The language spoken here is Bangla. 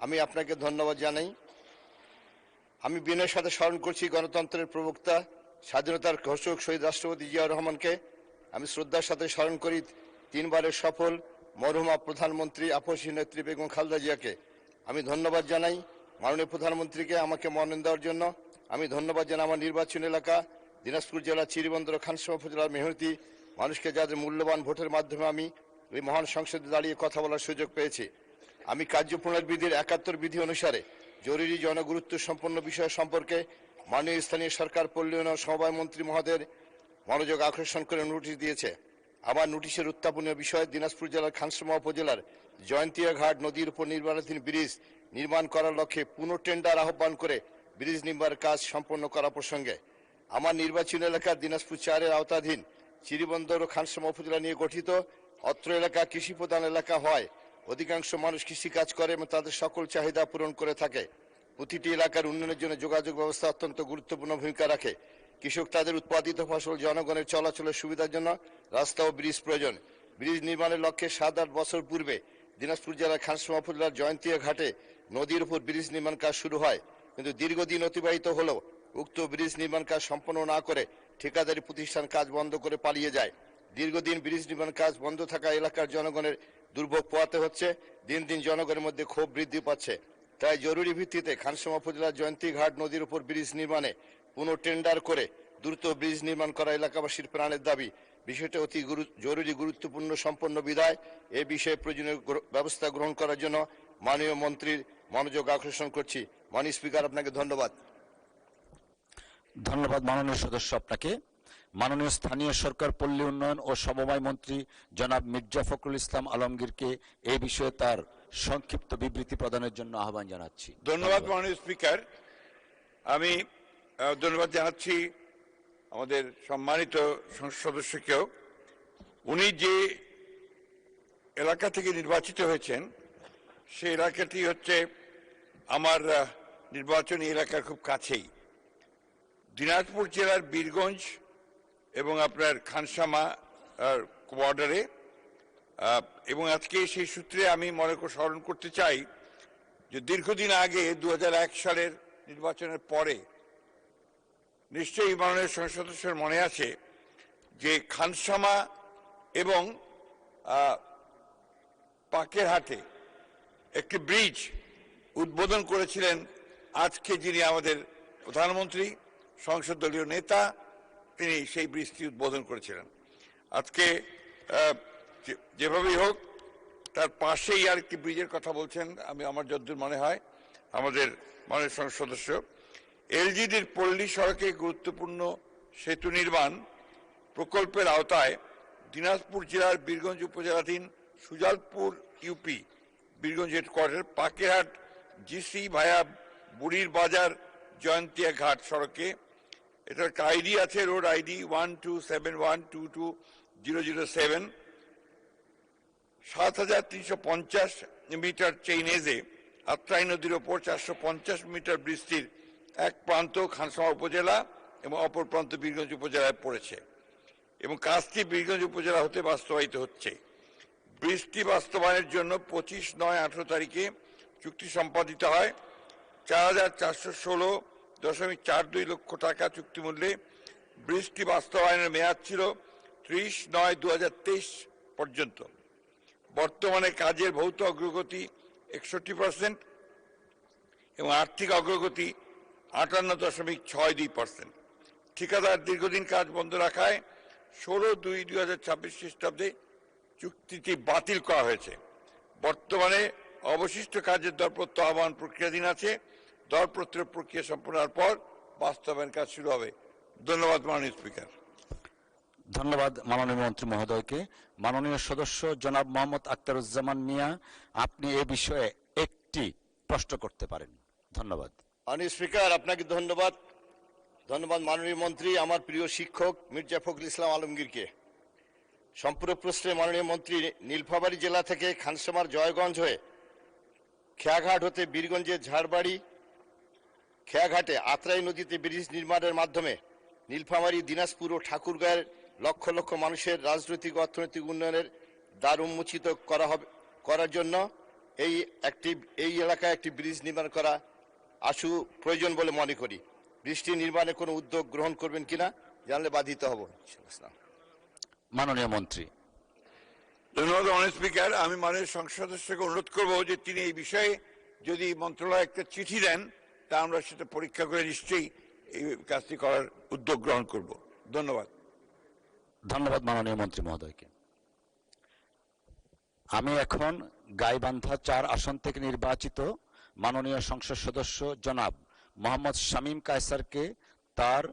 আমি আপনাকে ধন্যবাদ জানাই। আমি বিনয়ের সাথে স্মরণ করছি গণতন্ত্রের প্রবক্তা, স্বাধীনতার ঘোষক শহীদ রাষ্ট্রপতি জিয়াউর রহমানকে। আমি শ্রদ্ধার সাথে স্মরণ করি তিনবারের সফল মরহুমা প্রধানমন্ত্রী আপসী নেত্রী বেগম খালেদা জিয়াকে। আমি ধন্যবাদ জানাই মাননীয় প্রধানমন্ত্রীকে আমাকে মনোনয়ন দেওয়ার জন্য। আমি ধন্যবাদ জানাই আমার নির্বাচনী এলাকা দিনাজপুর জেলার চিরিবন্দর খানসামা উপজেলার মেহনতি মানুষকে, যাদের মূল্যবান ভোটের মাধ্যমে আমি এই মহান সংসদে দাঁড়িয়ে কথা বলার সুযোগ পেয়েছি। আমি কার্যপ্রণালীবিধির ৭১ বিধি অনুসারে জরুরি জনগুরুত্ব সম্পন্ন বিষয় সম্পর্কে মাননীয় স্থানীয় সরকার পল্লী উন্নয়ন সমবায় মন্ত্রী মহোদয়ের মনোযোগ আকর্ষণ করে নোটিশ দিয়েছে। আমার নোটিশের উত্থাপনীয় বিষয় দিনাজপুর জেলার খানসামা উপজেলার জয়ন্তিয়া ঘাট নদীর উপর নির্মাণাধীন ব্রিজ নির্মাণ করার লক্ষ্যে পুনঃটেন্ডার আহ্বান করে ব্রিজ নির্মাণের কাজ সম্পন্ন করা প্রসঙ্গে। আমার নির্বাচনী এলাকা দিনাজপুর ৪-এর আওতাধীন চিরিবন্দর ও খানসামা উপজেলা নিয়ে গঠিত। অত্র এলাকা কৃষি প্রধান এলাকা হয়। অধিকাংশ মানুষ কৃষিকাজ করে এবং তাদের সকল চাহিদা পূরণ করে থাকে। প্রতিটি এলাকার উন্নয়নের জন্য যোগাযোগ ব্যবস্থা অত্যন্ত গুরুত্বপূর্ণ ভূমিকা রাখে। কৃষক তাদের উৎপাদিত ফসল জনগণের চলাচলের সুবিধার জন্য রাস্তা ও ব্রিজ প্রয়োজন। ব্রিজ নির্মাণের লক্ষ্যে ৭-৮ বছর পূর্বে দিনাজপুর জেলার খানসামা উপজেলার জয়ন্তিয়া ঘাটে নদীর উপর ব্রিজ নির্মাণ কাজ শুরু হয়, কিন্তু দীর্ঘদিন অতিবাহিত হলেও উক্ত ব্রিজ নির্মাণ কাজ সম্পন্ন না করে ঠিকাদারি প্রতিষ্ঠান কাজ বন্ধ করে পালিয়ে যায়। দীর্ঘদিন ব্রিজ নির্মাণ কাজ বন্ধ থাকা এলাকার জনগণের দুর্ভোগ পোহাতে হচ্ছে। দিন দিন জনগণের মধ্যে ক্ষোভ বৃদ্ধি পাচ্ছে। তাই জরুরি ভিত্তিতে খানসামা উপজেলার জয়ন্তী ঘাট নদীর উপর ব্রিজ নির্মাণে পুনঃটেন্ডার করে দ্রুত ব্রিজ নির্মাণ করা এলাকাবাসীর প্রাণের দাবি। বিষয়টি অতি জরুরি গুরুত্বপূর্ণ সম্পন্ন বিধায় এ বিষয়ে প্রয়োজনীয় ব্যবস্থা গ্রহণ করার জন্য মাননীয় মন্ত্রীর মনোযোগ আকর্ষণ করছি। মাননীয় স্পিকার, আপনাকে ধন্যবাদ। ধন্যবাদ মাননীয় সদস্য আপনাকে। মাননীয় স্থানীয় সরকার পল্লী উন্নয়ন ও সমবায় মন্ত্রী জনাব মির্জা ফখরুল ইসলাম আলমগীরকে এই বিষয়ে তার সংক্ষিপ্ত বিবৃতি প্রদানের জন্য আহ্বান জানাচ্ছি। ধন্যবাদ মাননীয় স্পিকার। আমি ধন্যবাদ জানাচ্ছি আমাদের সম্মানিত সংসদ সদস্যকেও। উনি যে এলাকা থেকে নির্বাচিত হয়েছেন সেই এলাকাটি হচ্ছে আমার নির্বাচনী এলাকার খুব কাছেই, দিনাজপুর জেলার বীরগঞ্জ এবং আপনার খানসামা বর্ডারে। এবং আজকে সেই সূত্রে আমি স্মরণ করতে চাই যে দীর্ঘদিন আগে ২০০১ সালের নির্বাচনের পরে নিশ্চয়ই মাননীয় সংসদ সদস্যের মনে আছে যে খানসামা এবং পাকেরহাটে একটি ব্রিজ উদ্বোধন করেছিলেন আজকে যিনি আমাদের প্রধানমন্ত্রী, সংসদ দলীয় নেতা, তিনি সেই ব্রিজটি উদ্বোধন করেছিলেন। আজকে যেভাবেই হোক তার পাশেই আর একটি ব্রিজের কথা বলছেন, আমার যতদূর মনে হয় আমাদের মাননীয় সংসদ সদস্য। এলজিডির পল্লী সড়কে গুরুত্বপূর্ণ সেতু নির্মাণ প্রকল্পের আওতায় দিনাজপুর জেলার বীরগঞ্জ উপজেলাধীন Sujalpur UP Birganj headquarter Pakerhat GC via Burir Bazar Jayantia Ghat সড়কে, এটার একটা আইডি আছে, রোড আইডি 127122007, ৭৩৫০ মিটার চেইনেজে আত্রাই নদীর ওপর ৪৫০ মিটার ব্রিজটির এক প্রান্ত খানসামা উপজেলা এবং অপর প্রান্ত বীরগঞ্জ উপজেলায় পড়েছে এবং কাজটি বীরগঞ্জ উপজেলা হতে বাস্তবায়িত হচ্ছে। ব্রিজটি বাস্তবায়নের জন্য ২৫/৯/১৮ তারিখে চুক্তি সম্পাদিত হয়। ৪,৪১৬.৪২ লক্ষ টাকা চুক্তিমূল্যে ব্রিজটি বাস্তবায়নের মেয়াদ ছিল ৩০/৯/২০২৩ পর্যন্ত। বর্তমানে কাজের ভৌত অগ্রগতি ৬১% এবং আর্থিক অগ্রগতি ৫৮.৬২%। ঠিকাদার দীর্ঘদিন কাজ বন্ধ রাখায় ১৬/২/২০২৬ খ্রিস্টাব্দে চুক্তিটি বাতিল করা হয়েছে। বর্তমানে অবশিষ্ট কাজের দরপত্র আহ্বান প্রক্রিয়াধীন আছে। দরপত্রের প্রক্রিয়া সম্পন্ন হওয়ার পর বাস্তবায়ন কাজ শুরু হবে। ধন্যবাদ মাননীয় স্পিকার। ধন্যবাদ মাননীয় মন্ত্রী মহোদয়কে। মাননীয় সদস্য জনাব মোহাম্মদ আখতারুজ্জামান মিয়া, আপনি এ বিষয়ে একটি প্রশ্ন করতে পারেন। ধন্যবাদ। মাননীয় স্পিকার, আপনাকে ধন্যবাদ। ধন্যবাদ মাননীয় মন্ত্রী আমার প্রিয় শিক্ষক মির্জা ফখরুল ইসলাম আলমগীরকে। সম্পূরক প্রশ্নে মাননীয় মন্ত্রী নীলফামারী জেলা থেকে খানসামার জয়গঞ্জ হয়ে খেয়াঘাট হতে বীরগঞ্জের ঝাড়বাড়ি খেয়াঘাটে আত্রাই নদীতে ব্রিজ নির্মাণের মাধ্যমে নীলফামারী, দিনাজপুর ও ঠাকুরগাঁয়ের লক্ষ লক্ষ মানুষের রাজনৈতিক ও অর্থনৈতিক উন্নয়নের দ্বার উন্মোচিত করার জন্য এই এলাকায় একটি ব্রিজ নির্মাণ করা আশু প্রয়োজন বলে মনে করি। ব্রিজটি নির্মাণে কোনো উদ্যোগ গ্রহণ করবেন কিনা জানলে বাধিত হব। মাননীয় মন্ত্রী। ধন্যবাদ মাননীয় স্পিকার। আমি মাননীয় সংসদ সদস্যকে অনুরোধ করব যে তিনি এই বিষয়ে যদি মন্ত্রণালয়ে একটা চিঠি দেন তা আমরা সেটা পরীক্ষা করে নিশ্চয়ই এই কাজটি করার উদ্যোগ গ্রহণ করব। ধন্যবাদ। ধন্যবাদ মাননীয় মন্ত্রী মহোদয়কে। আমি এখন গাইবান্ধা 4 আসন থেকে নির্বাচিত মাননীয় সংসদ সদস্য জনাব মোহাম্মদ শামীম কায়সারকে তার